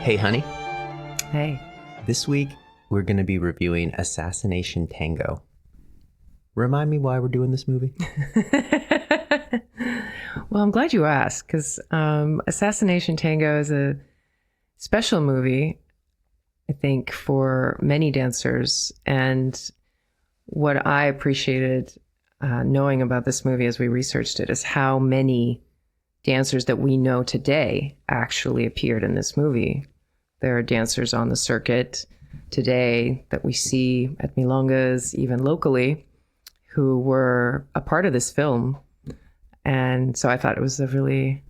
Hey, honey. Hey. This week, we're going to be reviewing Assassination Tango. Remind me why we're doing this movie? Well, I'm glad you asked, because Assassination Tango is a special movie, I think, for many dancers. And what I appreciated knowing about this movie as we researched it is how many dancers that we know today actually appeared in this movie. There are dancers on the circuit today that we see at milongas, even locally, who were a part of this film. And so I thought it was a really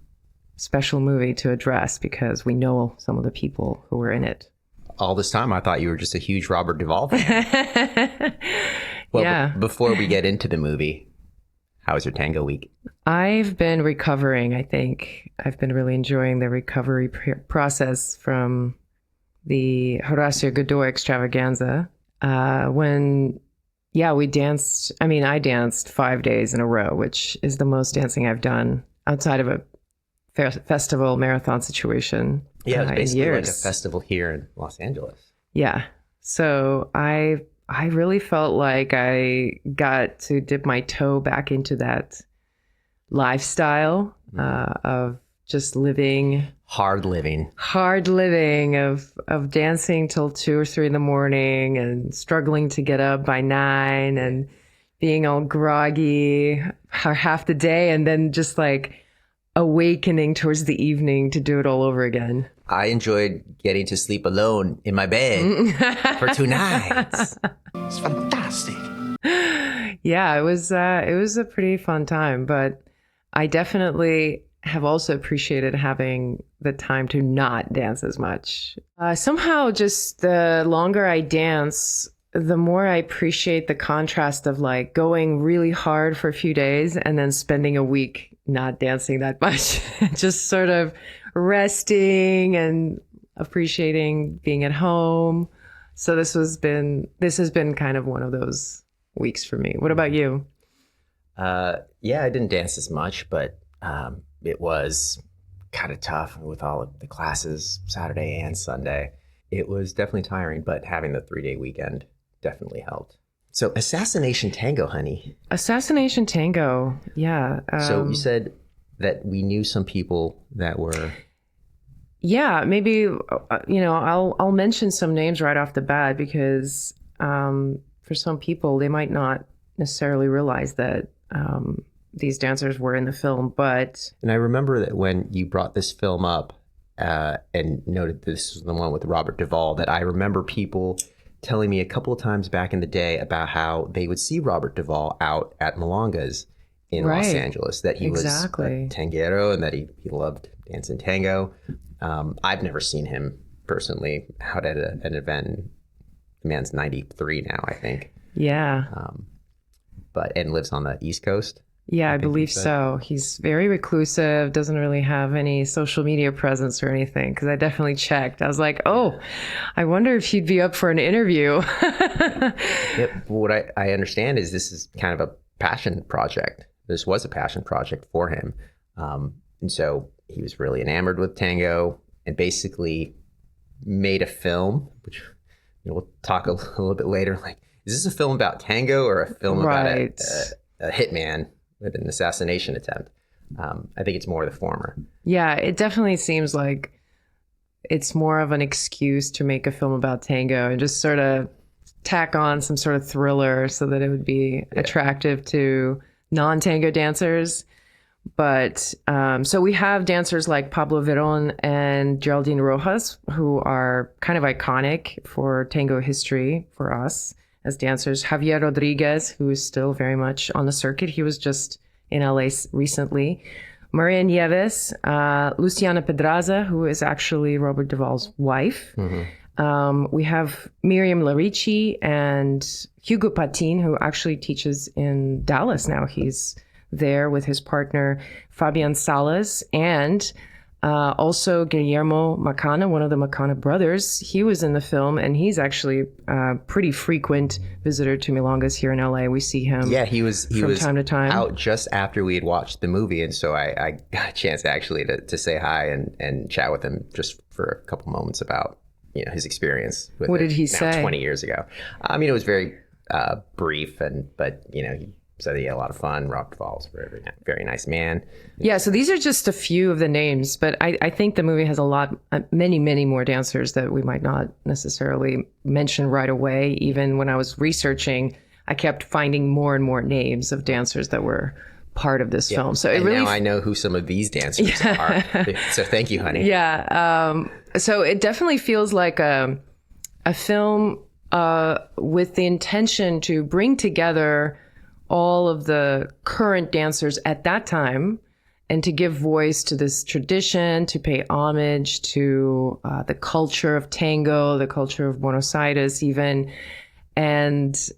special movie to address because we know some of the people who were in it. All this time, I thought you were just a huge Robert Duvall fan. Well, yeah. Before we get into the movie, how was your tango week? I've been recovering, I think. I've been really enjoying the recovery process from the Horacio Godoy extravaganza. I danced 5 days in a row, which is the most dancing I've done outside of a festival marathon situation. Yeah, it was basically in years. like a festival here in Los Angeles. Yeah. So I really felt like I got to dip my toe back into that lifestyle of just living. Hard living of dancing till 2 or 3 in the morning and struggling to get up by 9 and being all groggy half the day and then just like awakening towards the evening to do it all over again. I enjoyed getting to sleep alone in my bed for 2 nights. It's fantastic. Yeah, it was a pretty fun time, but I definitely have also appreciated having the time to not dance as much. Somehow just the longer I dance, the more I appreciate the contrast of like going really hard for a few days and then spending a week not dancing that much. Just sort of resting and appreciating being at home. So this has been kind of one of those weeks for me. What about you? I didn't dance as much, but it was kind of tough with all of the classes Saturday and Sunday. It was definitely tiring, but having the 3-day weekend definitely helped. So Assassination Tango, honey. Assassination Tango, yeah. So you said that we knew some people that were... Yeah, maybe, I'll mention some names right off the bat because for some people, they might not necessarily realize that these dancers were in the film, but... And I remember that when you brought this film up and noted this was the one with Robert Duvall, that I remember people telling me a couple of times back in the day about how they would see Robert Duvall out at milongas in Los Angeles, that he was a tanguero and that he loved dancing tango. I've never seen him personally out at an event. The man's 93 now, I think. Yeah. And lives on the East Coast. Yeah, I believe so. He's very reclusive, doesn't really have any social media presence or anything, because I definitely checked. I was like, I wonder if he'd be up for an interview. Yep. What I understand is this is kind of a passion project. This was a passion project for him. And so he was really enamored with tango and basically made a film, which we'll talk a little bit later. Like, is this a film about tango or a film about a hitman with an assassination attempt? I think it's more the former. Yeah, it definitely seems like it's more of an excuse to make a film about tango and just sort of tack on some sort of thriller so that it would be attractive to non-tango dancers. But so we have dancers like Pablo Verón and Geraldine Rojas, who are kind of iconic for tango history for us as dancers. Javier Rodriguez, who is still very much on the circuit. He was just in LA recently. Maria Nieves, Luciana Pedraza, who is actually Robert Duvall's wife. Mm-hmm. We have Miriam Larici and Hugo Patin, who actually teaches in Dallas now. He's there with his partner, Fabian Salas, and also Guillermo Macana, one of the Macana brothers. He was in the film, and he's actually a pretty frequent visitor to milongas here in LA. We see him he was time to time out just after we had watched the movie, and so I got a chance actually to say hi and chat with him just for a couple moments about, his experience with What it did he now say? 20 years ago. It was very brief, but he said he had a lot of fun. Rob Duvall was a very, very nice man. Yeah, so these are just a few of the names, but I think the movie has many, many more dancers that we might not necessarily mention right away. Even when I was researching, I kept finding more and more names of dancers that were part of this film. So now I know who some of these dancers are. So thank you, honey. Yeah. So it definitely feels like a film with the intention to bring together all of the current dancers at that time and to give voice to this tradition, to pay homage to the culture of tango, the culture of Buenos Aires even. And so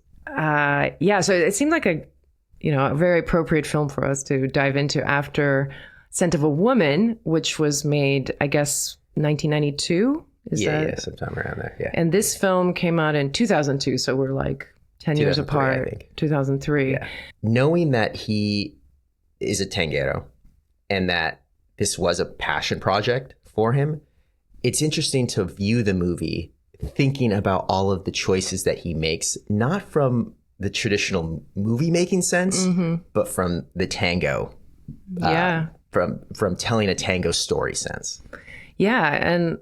it seemed like a very appropriate film for us to dive into after Scent of a Woman, which was made, I guess, 1992. Yeah, sometime around there. Yeah. And this film came out in 2002, so we're like 10 years apart. I think. 2003. Yeah. Knowing that he is a tanguero and that this was a passion project for him, it's interesting to view the movie thinking about all of the choices that he makes, not from the traditional movie making sense, but from the tango. From telling a tango story sense. Yeah. And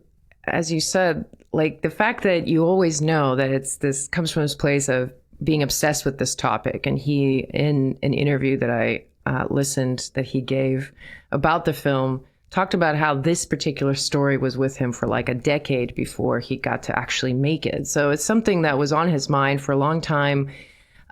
as you said, like the fact that you always know that this comes from this place of being obsessed with this topic. And he, in an interview that I listened that he gave about the film, talked about how this particular story was with him for like a decade before he got to actually make it. So it's something that was on his mind for a long time.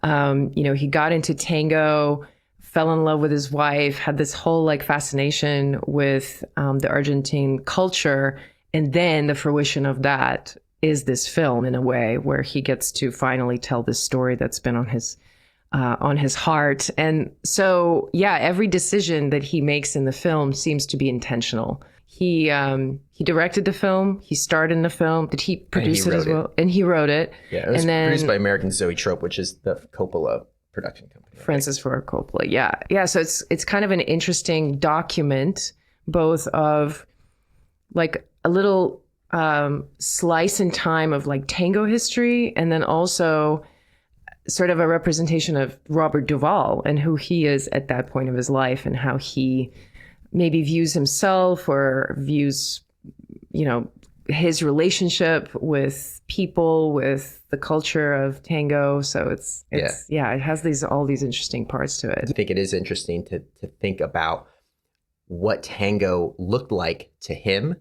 He got into tango, fell in love with his wife, had this whole like fascination with the Argentine culture. And then the fruition of that is this film in a way where he gets to finally tell this story that's been on his heart. And so, every decision that he makes in the film seems to be intentional. He directed the film. He starred in the film. Did he produce it as well? And he wrote it. Yeah, it was produced by American Zoetrope, which is the Coppola production company. Francis Ford Coppola. Yeah. So it's kind of an interesting document, both of like a little slice in time of like tango history, and then also sort of a representation of Robert Duvall and who he is at that point of his life and how he maybe views himself or views, his relationship with people, with the culture of tango. So it has all these interesting parts to it. I think it is interesting to think about what tango looked like to him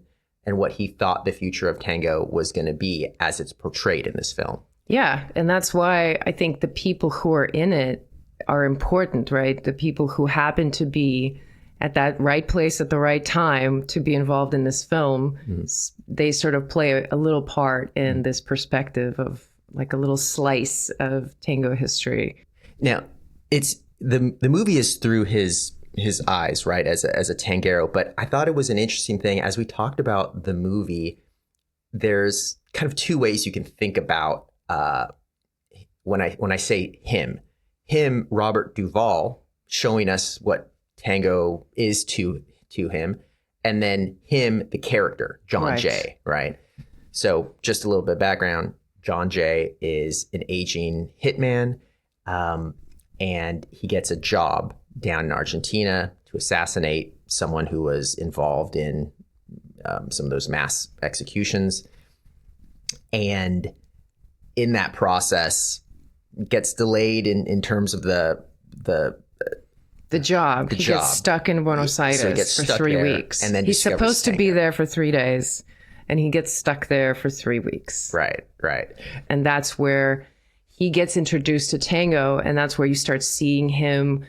and what he thought the future of tango was going to be as it's portrayed in this film. Yeah. And that's why I think the people who are in it are important, right? The people who happen to be at that right place at the right time to be involved in this film, they sort of play a little part in this perspective of like a little slice of tango history. Now, it's the movie is through his eyes, right, as a tanguero. But I thought it was an interesting thing as we talked about the movie. There's kind of two ways you can think about when I say him, Robert Duvall, showing us what tango is to him, and then him, the character, John Jay, right? So just a little bit of background. John Jay is an aging hitman, and he gets a job down in Argentina to assassinate someone who was involved in some of those mass executions. And in that process, gets delayed in terms of the job. He gets stuck in Buenos Aires for 3 weeks. And then he's supposed to be there for 3 days, and he gets stuck there for 3 weeks. Right. And that's where he gets introduced to tango, and that's where you start seeing him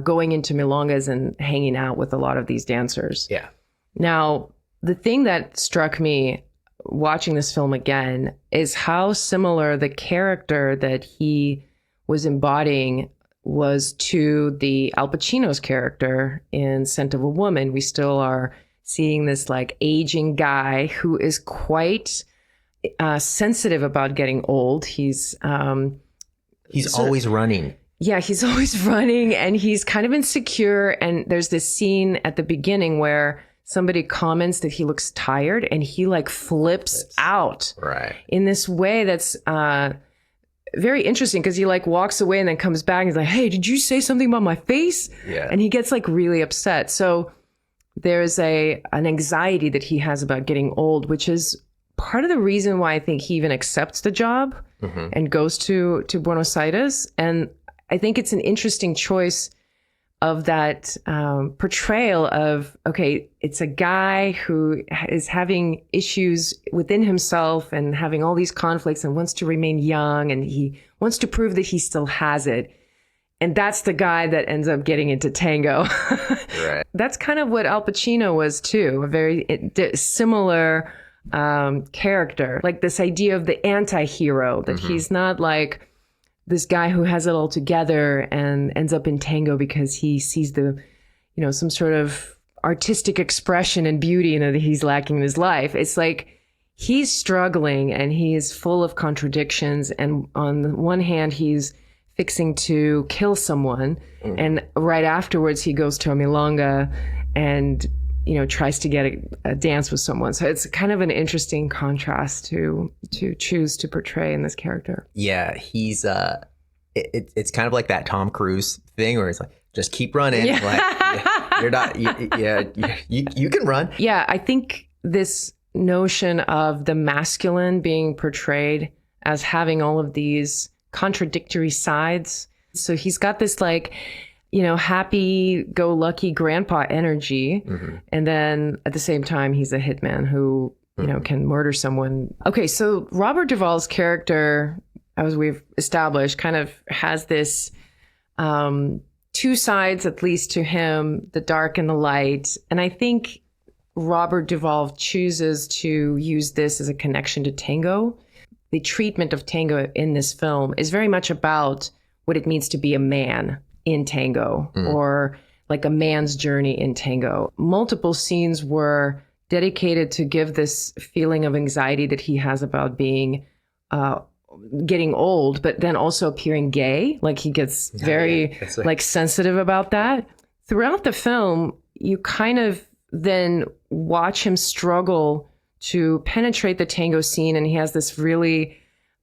going into milongas and hanging out with a lot of these dancers. Yeah. Now, the thing that struck me watching this film again is how similar the character that he was embodying was to the Al Pacino's character in Scent of a Woman. We still are seeing this like aging guy who is quite sensitive about getting old. He's always running. Yeah, he's always running, and he's kind of insecure. And there's this scene at the beginning where somebody comments that he looks tired, and he like flips out Right. in this way that's very interesting, because he like walks away and then comes back and he's like, hey, did you say something about my face? Yeah. And he gets like really upset. So there's an anxiety that he has about getting old, which is part of the reason why I think he even accepts the job and goes to Buenos Aires. And I think it's an interesting choice of that portrayal of, okay, it's a guy who is having issues within himself and having all these conflicts and wants to remain young, and he wants to prove that he still has it. And that's the guy that ends up getting into tango. Right. That's kind of what Al Pacino was too, a very similar character. Like this idea of the anti-hero, that he's not like this guy who has it all together and ends up in tango because he sees the, some sort of artistic expression and beauty that he's lacking in his life. It's like he's struggling and he is full of contradictions. And on the one hand, he's fixing to kill someone. And right afterwards, he goes to a milonga and, tries to get a dance with someone. So it's kind of an interesting contrast to choose to portray in this character. Yeah, he's it's kind of like that Tom Cruise thing where it's like, just keep running. Yeah. Like, you're not. You can run. Yeah, I think this notion of the masculine being portrayed as having all of these contradictory sides. So he's got this like, happy-go-lucky grandpa energy. And then at the same time, he's a hitman who, can murder someone. Okay, so Robert Duvall's character, as we've established, kind of has this two sides, at least to him, the dark and the light. And I think Robert Duvall chooses to use this as a connection to tango. The treatment of tango in this film is very much about what it means to be a man in tango, or like a man's journey in tango. Multiple scenes were dedicated to give this feeling of anxiety that he has about being getting old, but then also appearing gay. Like he gets very like sensitive about that. Throughout the film, you kind of then watch him struggle to penetrate the tango scene, and he has this really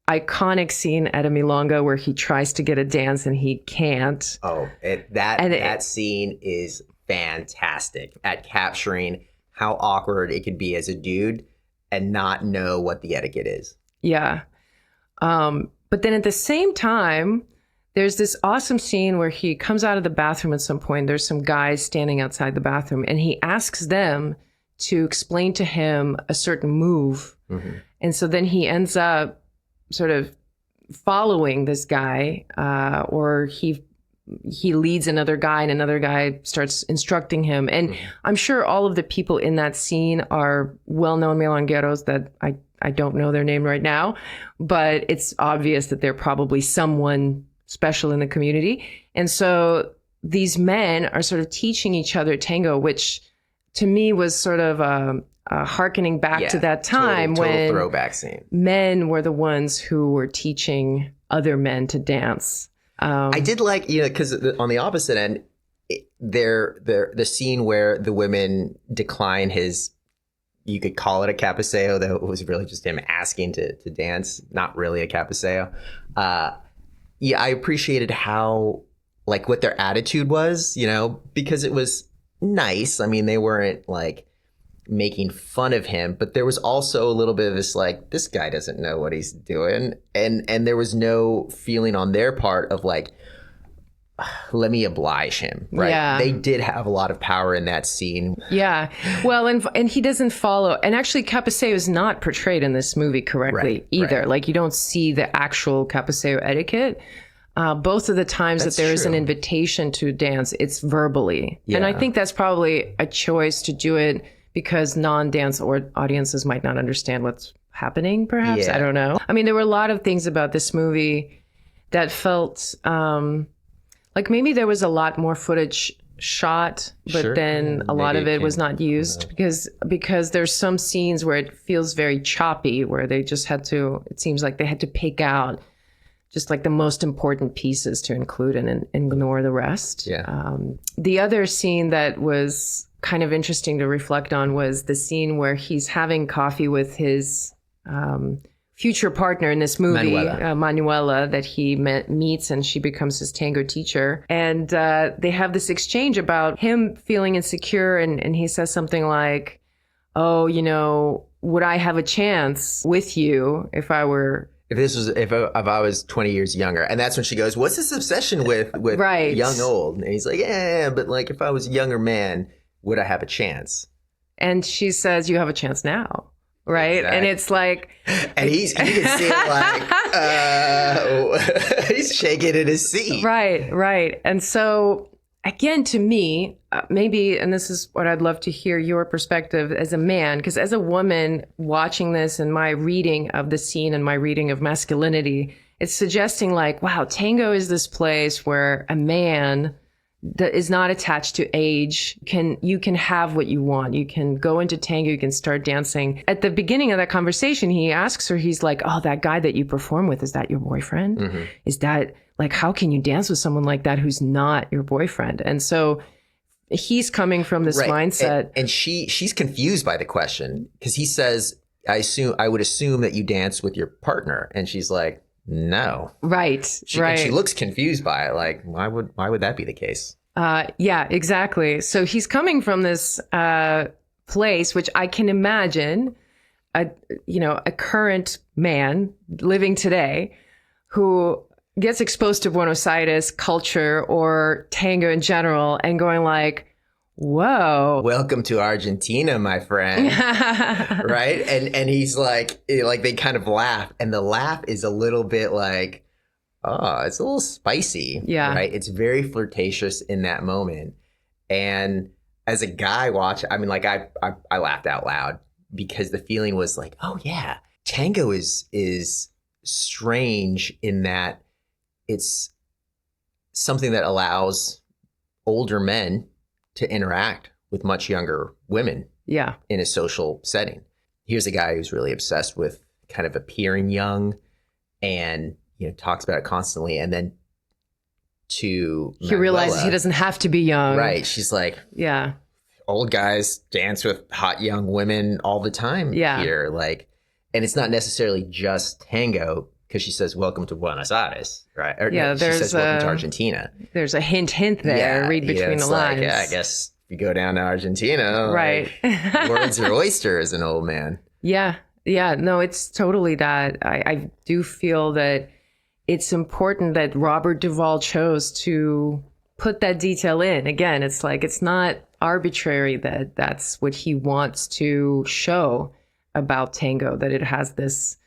iconic scene at a milonga where he tries to get a dance and he can't. Oh, that scene is fantastic at capturing how awkward it could be as a dude and not know what the etiquette is. Yeah. But then at the same time, there's this awesome scene where he comes out of the bathroom at some point. There's some guys standing outside the bathroom, and he asks them to explain to him a certain move. And so then he ends up sort of following this guy, or he leads another guy and another guy starts instructing him. And I'm sure all of the people in that scene are well-known milongueros that I don't know their name right now, but it's obvious that they're probably someone special in the community. And so these men are sort of teaching each other tango, which to me was sort of hearkening back to that time total when throwback scene. Men were the ones who were teaching other men to dance. I did like, because on the opposite end, the scene where the women decline his, you could call it a cappucceo, though it was really just him asking to dance, not really a cappucceo. I appreciated how, like, what their attitude was, because it was nice. I mean, they weren't like making fun of him, but there was also a little bit of this, like, this guy doesn't know what he's doing. And there was no feeling on their part of like, let me oblige him, right? Yeah. They did have a lot of power in that scene. Yeah. Well, and he doesn't follow. And actually, Cappucceo is not portrayed in this movie correctly either. Right. Like, you don't see the actual Cappucceo etiquette. Both of the times that there is an invitation to dance, it's verbally. Yeah. And I think that's probably a choice to do it because non-dance audiences might not understand what's happening, perhaps. Yeah. I don't know. I mean, there were a lot of things about this movie that felt like maybe there was a lot more footage shot, but then a lot of it was not used because there's some scenes where it feels very choppy, where they just had to, it seems like they had to pick out just like the most important pieces to include and ignore the rest. Yeah. The other scene that was kind of interesting to reflect on was the scene where he's having coffee with his future partner in this movie, Manuela, that he meets, and she becomes his tango teacher. And they have this exchange about him feeling insecure, and he says something like, oh, you know, would I have a chance with you if I were... If I was 20 years younger. And that's when she goes, what's this obsession with right. young old? And he's like, yeah, but like if I was a younger man, would I have a chance? And she says, you have a chance now. Right. Exactly. And it's like, and you can see it like, he's shaking in his seat. Right. Right. And so again, to me, maybe, and this is what I'd love to hear your perspective as a man, because as a woman watching this and my reading of the scene and my reading of Masculinity, it's suggesting like, wow, tango is this place where a man that is not attached to age you can have what you want. You can go into tango, you can start dancing. At the beginning of that conversation, he asks her, he's like, oh, that guy that you perform with, is that your boyfriend? Mm-hmm. Is that like, how can you dance with someone like that who's not your boyfriend? And so he's coming from this mindset. And she's confused by the question because he says, I would assume that you dance with your partner. And she's like, no. Right. And she looks confused by it. Like, why would that be the case? Yeah, exactly. So he's coming from this place, which I can imagine a current man living today who gets exposed to Buenos Aires culture or tango in general and going like, whoa. Welcome to Argentina, my friend. Right? And he's like they kind of laugh. And the laugh is a little bit like, oh, it's a little spicy. Yeah. Right? It's very flirtatious in that moment. And as a guy I mean, like I laughed out loud because the feeling was like, oh yeah, tango is strange in that it's something that allows older men to interact with much younger women in a social setting. Here's a guy who's really obsessed with kind of appearing young and, talks about it constantly. And then he realizes he doesn't have to be young. Right. She's like, yeah, old guys dance with hot young women all the time here. Like, and it's not necessarily just tango because she says, welcome to Buenos Aires, right? Or, she says, welcome to Argentina. There's a hint there. Yeah, read between the lines. Like, I guess if you go down to Argentina, right? Like, world's your oyster as an old man. Yeah. No, it's totally that. I do feel that it's important that Robert Duvall chose to put that detail in. Again, it's like, it's not arbitrary that that's what he wants to show about tango, that it has this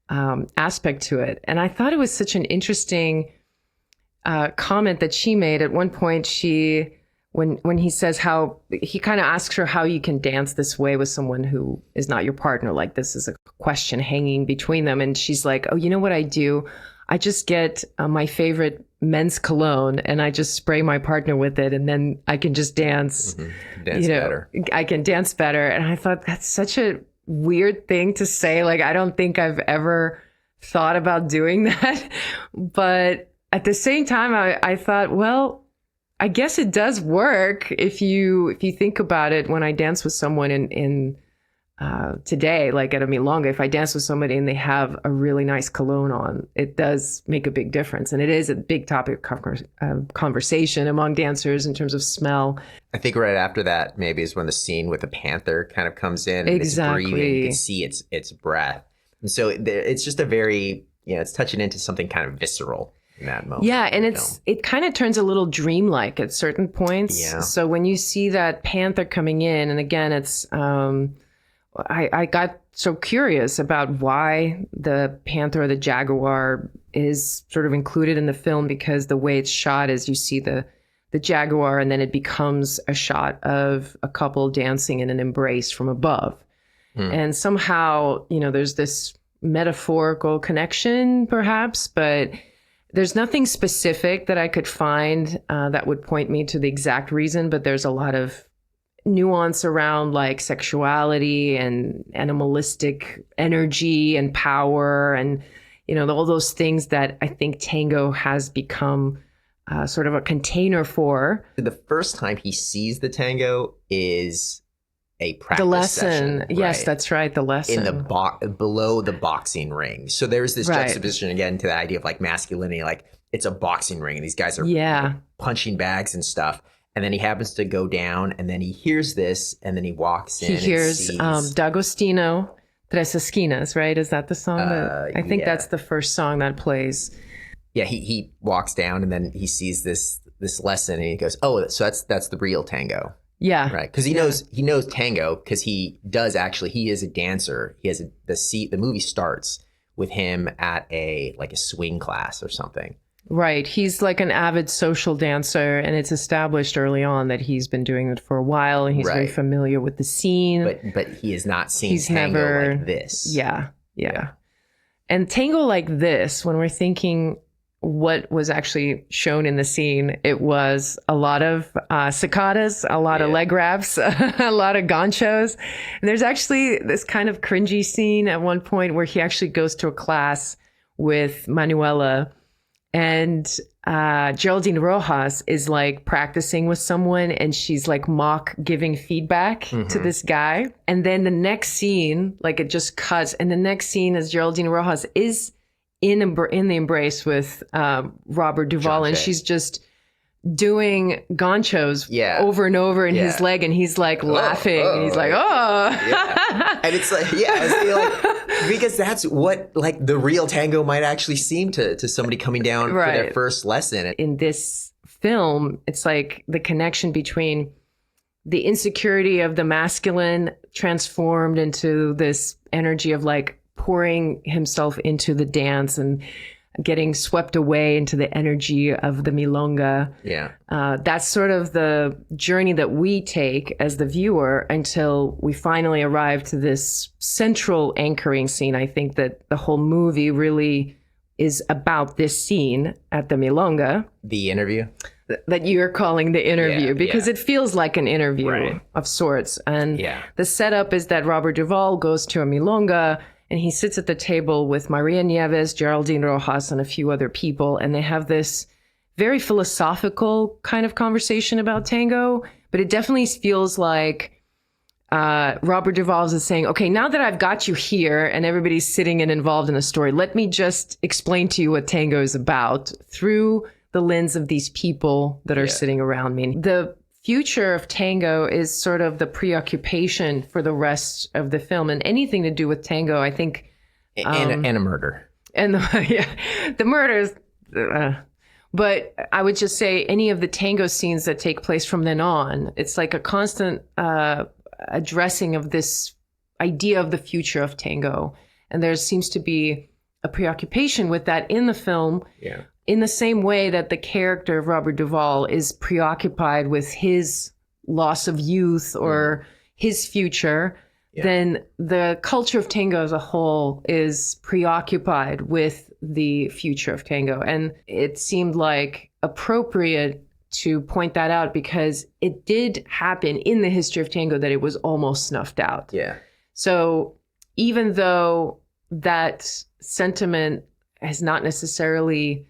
aspect to it. And I thought it was such an interesting comment that she made. At one point, when he says how, he kind of asks her how you can dance this way with someone who is not your partner. Like, this is a question hanging between them. And she's like, oh, you know what I do? I just get my favorite men's cologne and I just spray my partner with it. And then I can just dance. Mm-hmm. Dance better. I can dance better. And I thought that's such a weird thing to say. Like, I don't think I've ever thought about doing that. But at the same time, I thought, well, I guess it does work if you think about it. When I dance with someone in today, like at a milonga, if I dance with somebody and they have a really nice cologne on, it does make a big difference. And it is a big topic of conversation among dancers in terms of smell. I think right after that maybe is when the scene with the panther kind of comes in. And exactly. It's breathing. You can see its breath. And so it's just a very, it's touching into something kind of visceral in that moment. Yeah, and it kind of turns a little dreamlike at certain points. Yeah. So when you see that panther coming in, and again, it's... I got so curious about why the panther or the jaguar is sort of included in the film, because the way it's shot is you see the jaguar and then it becomes a shot of a couple dancing in an embrace from above. And somehow, there's this metaphorical connection perhaps, but there's nothing specific that I could find that would point me to the exact reason, but there's a lot of nuance around like sexuality and animalistic energy and power and all those things that I think tango has become sort of a container for. The first time he sees the tango is a practice The lesson. session, Yes, right? that's right. The lesson. In the below the boxing ring. So there's this Right. juxtaposition again to the idea of like masculinity, like it's a boxing ring and these guys are punching bags and stuff. And then he happens to go down and then he hears this and then he walks in. He hears sees, D'Agostino, Tres Esquinas, right? Is that the song? I think that's the first song that plays. Yeah, he walks down and then he sees this lesson and he goes, oh, so that's the real tango. Yeah. Right. Because he knows tango because he is a dancer. He has the movie starts with him at a swing class or something. Right. He's like an avid social dancer, and it's established early on that he's been doing it for a while, and he's very familiar with the scene. But he has not seen tango like this. Yeah. And tango like this, when we're thinking what was actually shown in the scene, it was a lot of cicadas, a lot of leg wraps, a lot of ganchos. And there's actually this kind of cringy scene at one point where he actually goes to a class with Manuela, and Geraldine Rojas is like practicing with someone, and she's like mock giving feedback to this guy. And then the next scene, like it just cuts, and the next scene is Geraldine Rojas is in the embrace with Robert Duvall, and she's just doing ganchos over and over in his leg, and he's like laughing, and he's like, and it's like, I was thinking, like, because that's what like the real tango might actually seem to somebody coming down for their first lesson. In this film, it's like the connection between the insecurity of the masculine transformed into this energy of like pouring himself into the dance and getting swept away into the energy of the milonga. That's sort of the journey that we take as the viewer until we finally arrive to this central anchoring scene. I think that the whole movie really is about this scene at the milonga. The interview? That you're calling the interview, because it feels like an interview of sorts. And the setup is that Robert Duvall goes to a milonga, and he sits at the table with Maria Nieves, Geraldine Rojas, and a few other people. And they have this very philosophical kind of conversation about tango. But it definitely feels like Robert Duvall is saying, okay, now that I've got you here and everybody's sitting and involved in the story, let me just explain to you what tango is about through the lens of these people that are sitting around me. The future of tango is sort of the preoccupation for the rest of the film, and anything to do with tango, I think. And a murder. And the murders. But I would just say any of the tango scenes that take place from then on, it's like a constant addressing of this idea of the future of tango. And there seems to be a preoccupation with that in the film. In the same way that the character of Robert Duvall is preoccupied with his loss of youth or his future, then the culture of tango as a whole is preoccupied with the future of tango. And it seemed like appropriate to point that out because it did happen in the history of tango that it was almost snuffed out. So even though that sentiment is not necessarily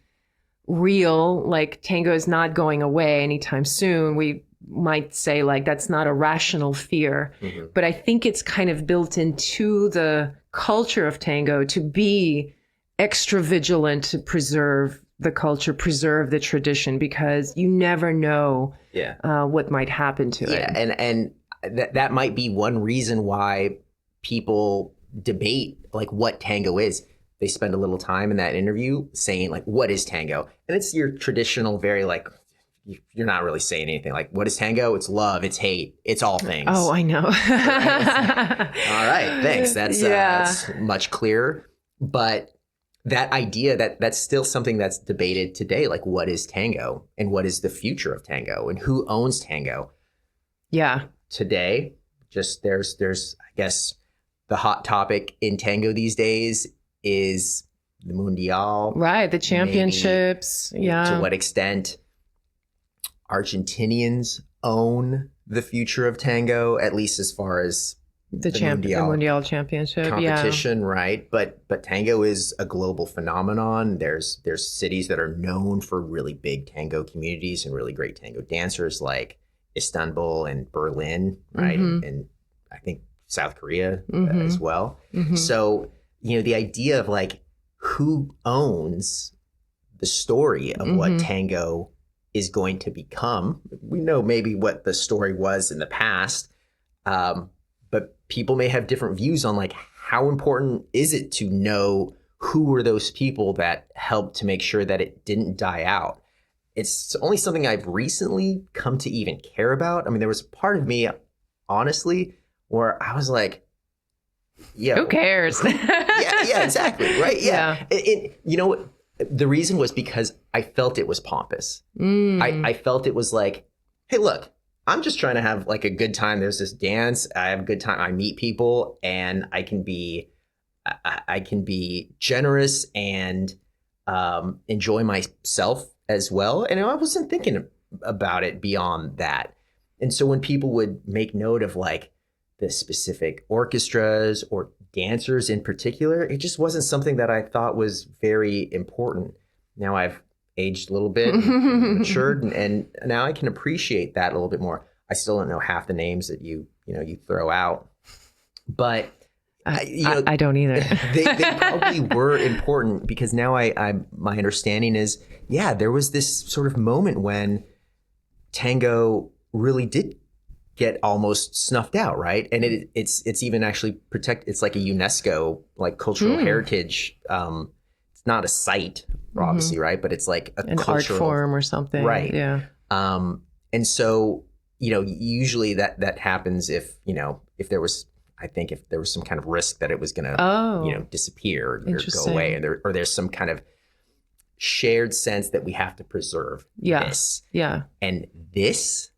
real, like tango is not going away anytime soon, we might say like that's not a rational fear. But I think it's kind of built into the culture of tango to be extra vigilant, to preserve the culture, preserve the tradition, because you never know what might happen to it. And that might be one reason why people debate like what tango is. They spend a little time in that interview saying like, what is tango? And it's your traditional, very like, you're not really saying anything. Like, what is tango? It's love, it's hate, it's all things. Oh, I know. All right, thanks. That's much clearer. But that idea that's still something that's debated today. Like, what is tango and what is the future of tango and who owns tango? Today, just there's I guess the hot topic in tango these days is the Mundial. Right, the championships. To what extent Argentinians own the future of tango, at least as far as the Mundial Championship competition, right? But tango is a global phenomenon. There's cities that are known for really big tango communities and really great tango dancers, like Istanbul and Berlin, right? And I think South Korea as well. So, the idea of like who owns the story of what tango is going to become. We know maybe what the story was in the past, but people may have different views on like how important is it to know who were those people that helped to make sure that it didn't die out. It's only something I've recently come to even care about. I mean, there was a part of me, honestly, where I was like, yeah, who cares? yeah, exactly. Right. Yeah. The reason was because I felt it was pompous. I felt it was like, hey, look, I'm just trying to have like a good time. There's this dance. I have a good time. I meet people and I can be generous and enjoy myself as well. And I wasn't thinking about it beyond that. And so when people would make note of like the specific orchestras or dancers in particular, it just wasn't something that I thought was very important. Now I've aged a little bit, matured, and now I can appreciate that a little bit more. I still don't know half the names that you throw out, but I don't either. they probably were important because now my understanding is, there was this sort of moment when tango really did get almost snuffed out, right? And it's even actually it's like a UNESCO like cultural heritage. It's not a site, obviously, right? But it's like an art form or something, right? Yeah. And so usually that happens if there was some kind of risk that it was going to disappear or go away, or there's some kind of shared sense that we have to preserve this. Yeah. And this.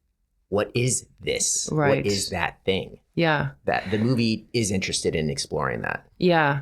What is this? Right. What is that thing? Yeah. That the movie is interested in exploring that. Yeah.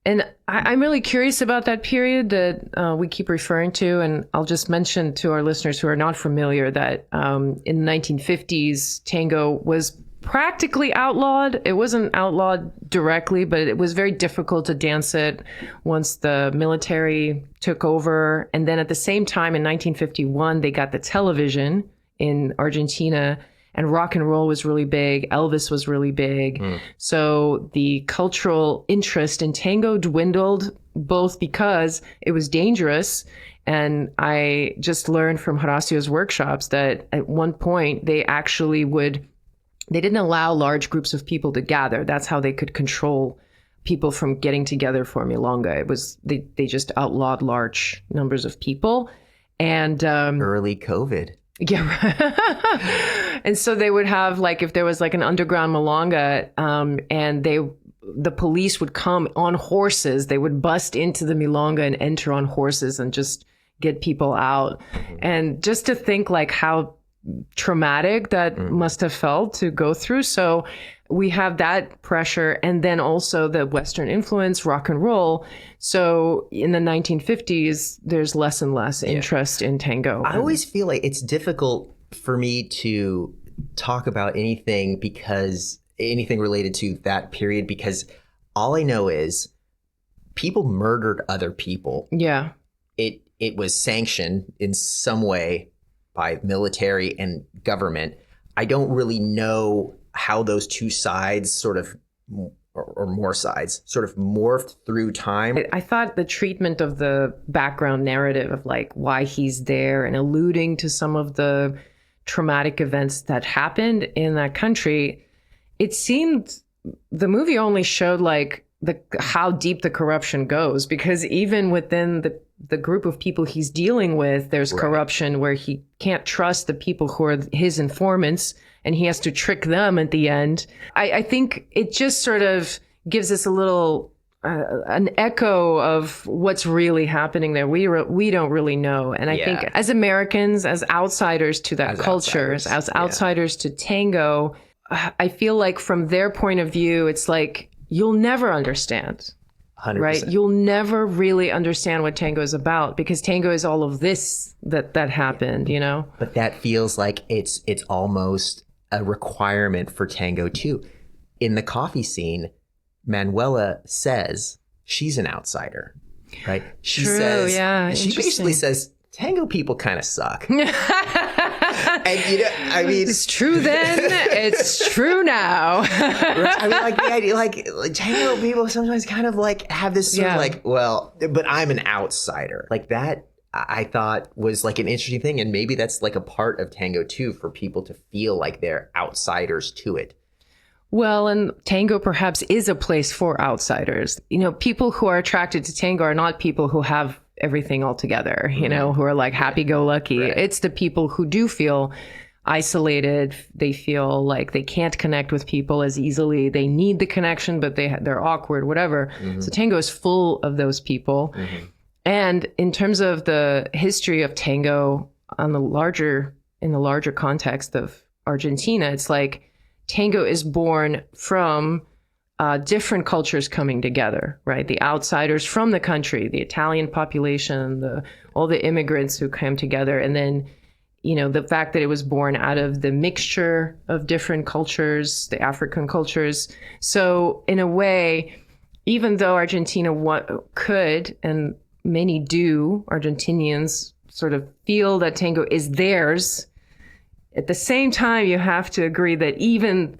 And I'm really curious about that period that we keep referring to. And I'll just mention to our listeners who are not familiar that in the 1950s, tango was practically outlawed. It wasn't outlawed directly, but it was very difficult to dance it once the military took over. And then at the same time, in 1951, they got the television in Argentina, and rock and roll was really big. Elvis was really big. So the cultural interest in tango dwindled, both because it was dangerous. And I just learned from Horacio's workshops that at one point they didn't allow large groups of people to gather. That's how they could control people from getting together for milonga. It was, they just outlawed large numbers of people. And early COVID. Yeah. And so they would have, like, if there was like an underground milonga, and the police would come on horses, they would bust into the milonga and enter on horses and just get people out. And just to think like how traumatic that must have felt to go through. So we have that pressure, and then also the Western influence, rock and roll. So in the 1950s, there's less and less interest in tango. I always feel like it's difficult for me to talk about anything related to that period, because all I know is people murdered other people. Yeah. It was sanctioned in some way by military and government. I don't really know how those two sides sort of, or more sides, sort of morphed through time. I thought the treatment of the background narrative of like why he's there and alluding to some of the traumatic events that happened in that country, it seemed the movie only showed like how deep the corruption goes, because even within the group of people he's dealing with, there's corruption where he can't trust the people who are his informants, and he has to trick them at the end. I think it just sort of gives us a little an echo of what's really happening there. We don't really know. And I think as Americans, as outsiders to that culture, as outsiders to tango, I feel like from their point of view, it's like, you'll never understand. 100%. Right? You'll never really understand what tango is about, because tango is all of this that happened, you know? But that feels like it's almost a requirement for tango too. in the coffee scene, Manuela says she's an outsider, right? She True, says, yeah, she basically interesting. says, tango people kind of suck. And I mean, It's true then. It's true now. I mean, like the idea, like tango people sometimes kind of like have this sort of like, well, but I'm an outsider. Like that, I thought was like an interesting thing, and maybe that's like a part of tango too, for people to feel like they're outsiders to it. Well, and tango perhaps is a place for outsiders. People who are attracted to tango are not people who have everything all together, who are like happy-go-lucky. Right. It's the people who do feel isolated. They feel like they can't connect with people as easily. They need the connection, but they're awkward, whatever. So tango is full of those people. And in terms of the history of tango in the larger context of Argentina, it's like tango is born from different cultures coming together, right? The outsiders from the country, the Italian population, all the immigrants who came together. And then, the fact that it was born out of the mixture of different cultures, the African cultures. So in a way, even though Argentina could, and many do, Argentinians sort of feel that tango is theirs, at the same time, you have to agree that even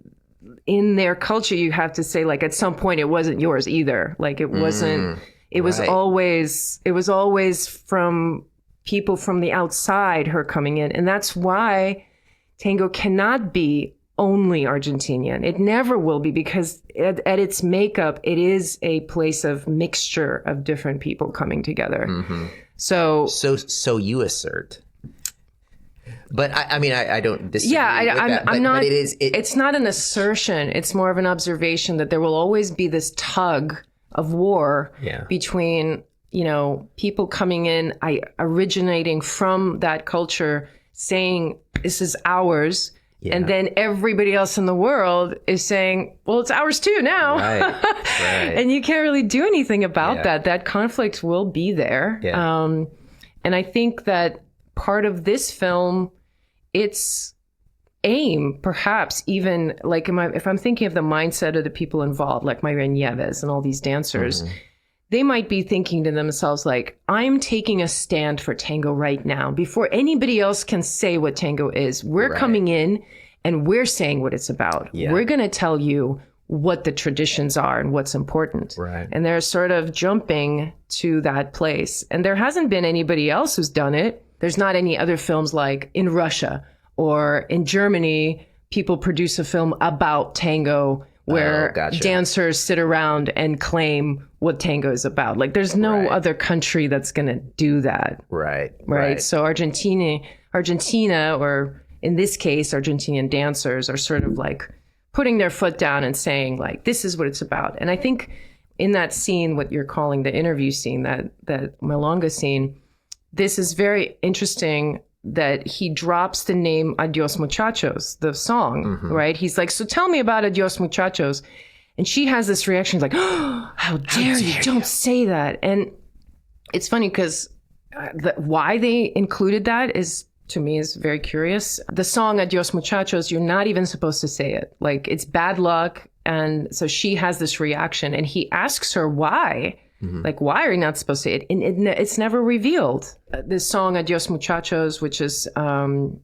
in their culture, you have to say, like, at some point it wasn't yours either. Like it wasn't, it was always from people from the outside who are coming in. And that's why tango cannot be only Argentinian. It never will be, because at its makeup, it is a place of mixture of different people coming together. So you assert. But I mean, I don't disagree with that. I'm not. But it's not an assertion. It's more of an observation that there will always be this tug of war between, people coming in, originating from that culture, saying this is ours, and then everybody else in the world is saying, well, it's ours too now. Right. And you can't really do anything about that. That conflict will be there. And I think that part of this film, its aim, perhaps even like if I'm thinking of the mindset of the people involved, like Mayra Nieves and all these dancers, they might be thinking to themselves, like, I'm taking a stand for tango right now before anybody else can say what tango is. We're coming in and we're saying what it's about. We're going to tell you what the traditions are and what's important. And they're sort of jumping to that place. And there hasn't been anybody else who's done it. There's not any other films like in Russia or in Germany, people produce a film about tango where dancers sit around and claim what tango is about. Like there's no other country that's going to do that. Right. So Argentina, or in this case, Argentinian dancers are sort of like putting their foot down and saying, like, this is what it's about. And I think in that scene, what you're calling the interview scene, that Milonga scene, this is very interesting that he drops the name Adios Muchachos, the song, right? He's like, so tell me about Adios Muchachos. And she has this reaction like, oh, how dare you, don't say that. And it's funny because why they included that is, to me, is very curious. The song Adios Muchachos, you're not even supposed to say it. Like, it's bad luck. And so she has this reaction and he asks her why. Like, why are you not supposed to say it? And it's never revealed. This song, Adios Muchachos, which is Carlos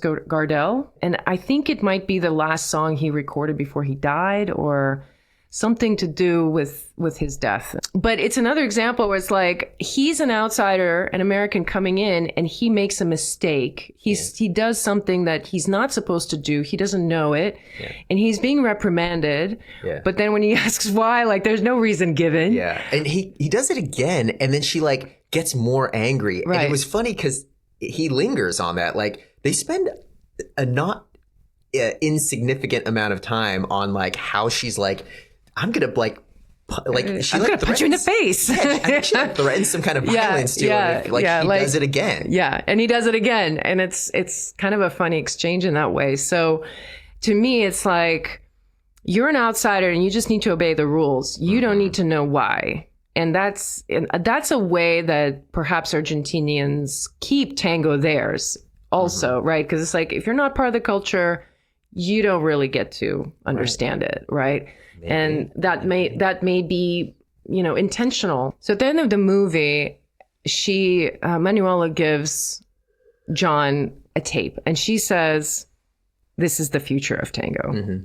Gardel. And I think it might be the last song he recorded before he died, or something to do with his death. But it's another example where it's like, he's an outsider, an American coming in, and he makes a mistake. He does something that he's not supposed to do. He doesn't know it. And he's being reprimanded. But then when he asks why, like, there's no reason given. And he does it again, and then she like gets more angry. And it was funny because he lingers on that. Like, they spend a not insignificant amount of time on like how she's like, I'm gonna like she I'm like gonna punch you in the face. I think she like threatens some kind of violence to him. Like he does it again. And he does it again, and it's kind of a funny exchange in that way. So to me, it's like, you're an outsider and you just need to obey the rules. You don't need to know why. And that's a way that perhaps Argentinians keep tango theirs also, right? Because it's like, if you're not part of the culture, you don't really get to understand it, right? Maybe. And that may be, intentional. So at the end of the movie, Manuela gives John a tape, and she says, "This is the future of tango." Mm-hmm.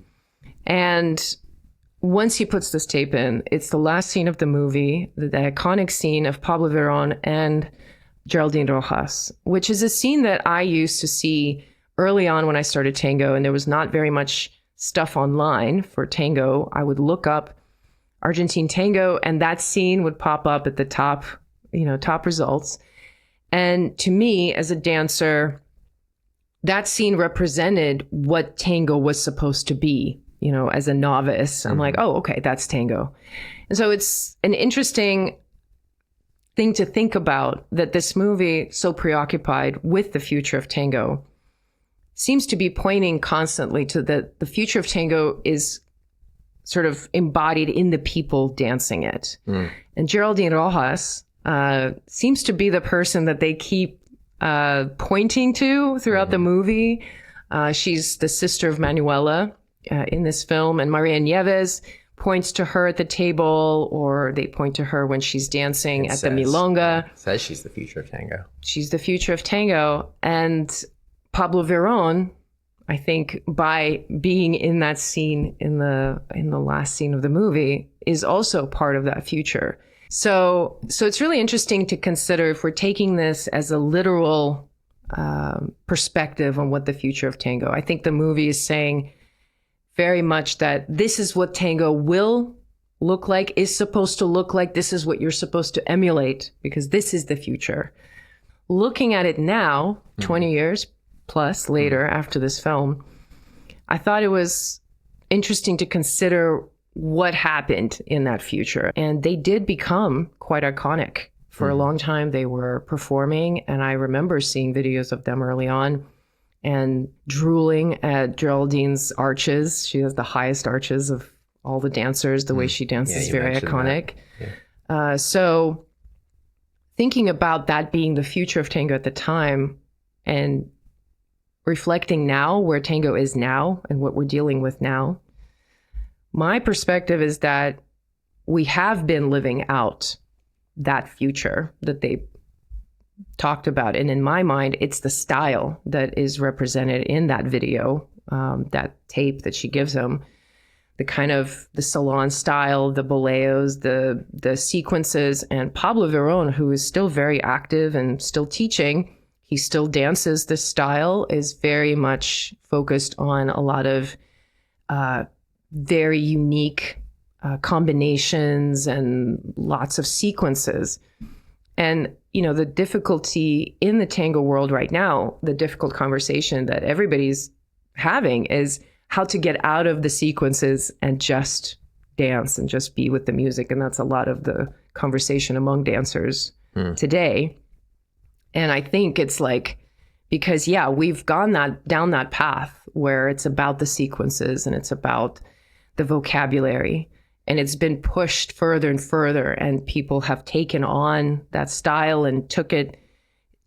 And once he puts this tape in, it's the last scene of the movie, the iconic scene of Pablo Verón and Geraldine Rojas, which is a scene that I used to see early on when I started tango, and there was not very much stuff online for tango. I would look up Argentine tango, and that scene would pop up at the top, top results. And to me, as a dancer, that scene represented what tango was supposed to be. As a novice, I'm like, oh, okay, that's tango. And so it's an interesting thing to think about, that this movie, so preoccupied with the future of tango, seems to be pointing constantly to the future of tango is sort of embodied in the people dancing it. And Geraldine Rojas seems to be the person that they keep pointing to throughout the movie. She's the sister of Manuela in this film, and Maria Nieves points to her at the table, or they point to her when she's dancing the milonga. Says she's the future of tango. She's the future of tango. And Pablo Verón, I think, by being in that scene in the last scene of the movie, is also part of that future. So it's really interesting to consider, if we're taking this as a literal perspective on what the future of tango. I think the movie is saying very much that this is what tango will look like, is supposed to look like. This is what you're supposed to emulate, because this is the future. Looking at it now, 20 years plus later after this film, I thought it was interesting to consider what happened in that future. And they did become quite iconic. For a long time, they were performing, and I remember seeing videos of them early on and drooling at Geraldine's arches. She has the highest arches of all the dancers. The way she dances is very iconic. So thinking about that being the future of tango at the time, and reflecting now where tango is now and what we're dealing with now, my perspective is that we have been living out that future that they talked about. And in my mind, it's the style that is represented in that video, that tape that she gives him, the kind of the salon style, the boleos, the sequences. And Pablo Verón, who is still very active and still teaching, he still dances this style, is very much focused on a lot of very unique combinations and lots of sequences. And, the difficulty in the tango world right now, the difficult conversation that everybody's having, is how to get out of the sequences and just dance and just be with the music. And that's a lot of the conversation among dancers today. And I think it's like, because, we've gone down that path where it's about the sequences and it's about the vocabulary. And it's been pushed further and further, and people have taken on that style and took it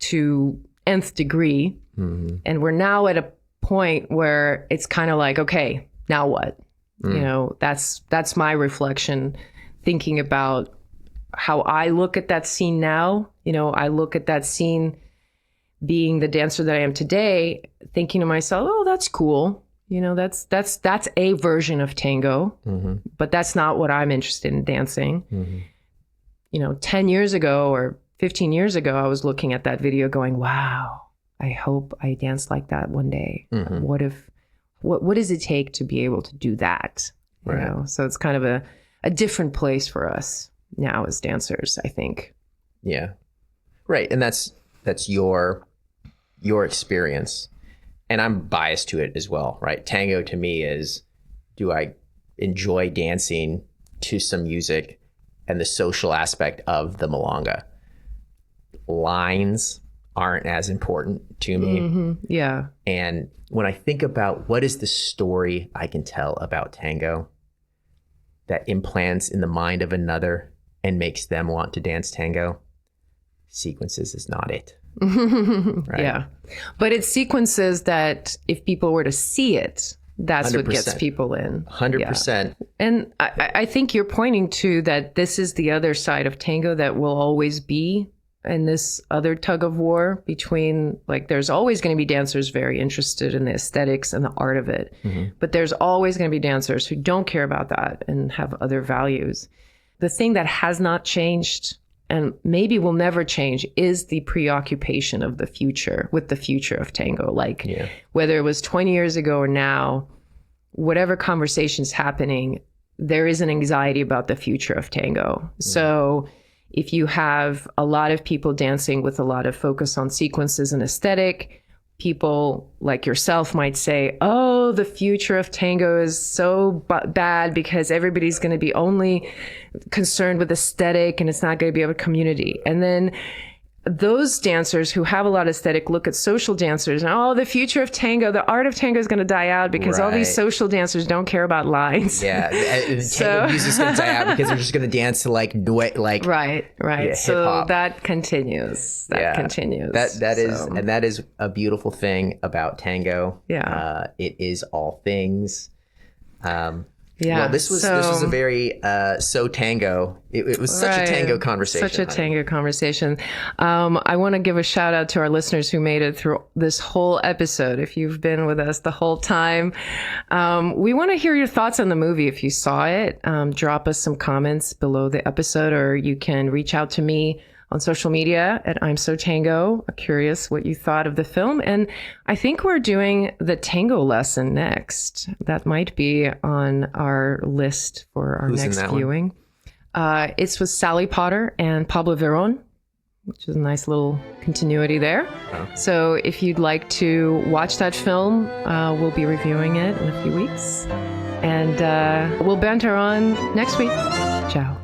to nth degree. And we're now at a point where it's kind of like, okay, now what? That's my reflection, thinking about how I look at that scene now. I look at that scene being the dancer that I am today, thinking to myself, oh, that's cool. That's a version of tango, but that's not what I'm interested in dancing. 10 years ago or 15 years ago, I was looking at that video going, wow, I hope I dance like that one day. What does it take to be able to do that? Right. So it's kind of a different place for us now as dancers, I think. Yeah. Right. And that's your experience. And I'm biased to it as well, right? Tango to me is, do I enjoy dancing to some music and the social aspect of the milonga? Lines aren't as important to me. Yeah. And when I think about what is the story I can tell about tango that implants in the mind of another and makes them want to dance tango, sequences is not it. Right? Yeah. But it's sequences that if people were to see it, That's 100%. what gets people in. 100%. Yeah. And I think you're pointing to that this is the other side of tango that will always be in this other tug of war between, like, there's always going to be dancers very interested in the aesthetics and the art of it. But there's always going to be dancers who don't care about that and have other values. The thing that has not changed and maybe will never change is the preoccupation of the future with the future of tango. Like, whether it was 20 years ago or now, whatever conversation's happening, there is an anxiety about the future of tango. So if you have a lot of people dancing with a lot of focus on sequences and aesthetic, people like yourself might say, oh, the future of tango is so bad because everybody's going to be only concerned with aesthetic and it's not going to be a community. And then those dancers who have a lot of aesthetic look at social dancers and, oh, the future of tango, the art of tango is going to die out because all these social dancers don't care about lines. Yeah, tango music is going to die out because they're just going to dance to like right. Yeah, So hip-hop. that continues. Continues. That is a beautiful thing about tango. Yeah, it is all things. Yeah. Well, this was a very tango. It was such a tango conversation. Such a tango conversation. I want to give a shout out to our listeners who made it through this whole episode. If you've been with us the whole time, we want to hear your thoughts on the movie. If you saw it, drop us some comments below the episode, or you can reach out to me on social media at I'm So Tango. I'm curious what you thought of the film. And I think we're doing the tango lesson next. That might be on our list for our next viewing. It's with Sally Potter and Pablo Verón, which is a nice little continuity there. Oh. So if you'd like to watch that film, we'll be reviewing it in a few weeks. And we'll banter on next week. Ciao.